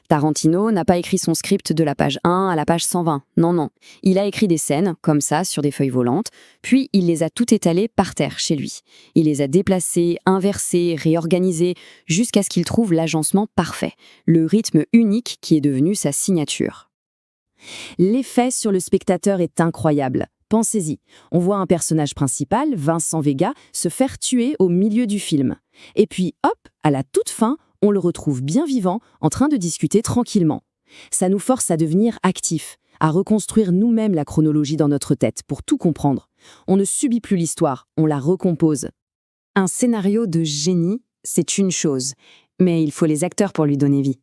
Tarantino n'a pas écrit son script de la page 1 à la page 120. Non, non. Il a écrit des scènes, comme ça, sur des feuilles volantes, puis il les a toutes étalées par terre chez lui. Il les a déplacées, inversées, réorganisées, jusqu'à ce qu'il trouve l'agencement parfait, le rythme unique qui est devenu sa signature. L'effet sur le spectateur est incroyable. Pensez-y, on voit un personnage principal, Vincent Vega, se faire tuer au milieu du film. Et puis, hop, à la toute fin, on le retrouve bien vivant, en train de discuter tranquillement. Ça nous force à devenir actifs, à reconstruire nous-mêmes la chronologie dans notre tête pour tout comprendre. On ne subit plus l'histoire, on la recompose. Un scénario de génie, c'est une chose, mais il faut les acteurs pour lui donner vie.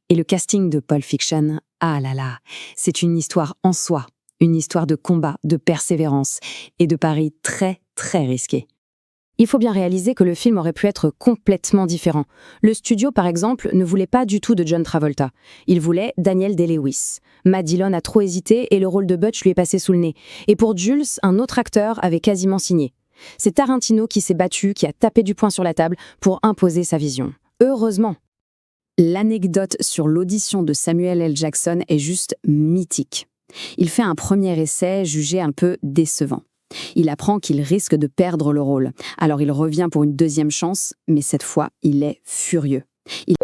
Et le casting de Pulp Fiction, ah là là, c'est une histoire en soi, une histoire de combat, de persévérance et de paris très, très risqués. Il faut bien réaliser que le film aurait pu être complètement différent. Le studio, par exemple, ne voulait pas du tout de John Travolta. Il voulait Daniel Day-Lewis. Matt Dillon a trop hésité et le rôle de Butch lui est passé sous le nez. Et pour Jules, un autre acteur avait quasiment signé. C'est Tarantino qui s'est battu, qui a tapé du poing sur la table pour imposer sa vision. Heureusement. L'anecdote sur l'audition de Samuel L. Jackson est juste mythique. Il fait un premier essai jugé un peu décevant. Il apprend qu'il risque de perdre le rôle. Alors il revient pour une deuxième chance, mais cette fois, il est furieux. Il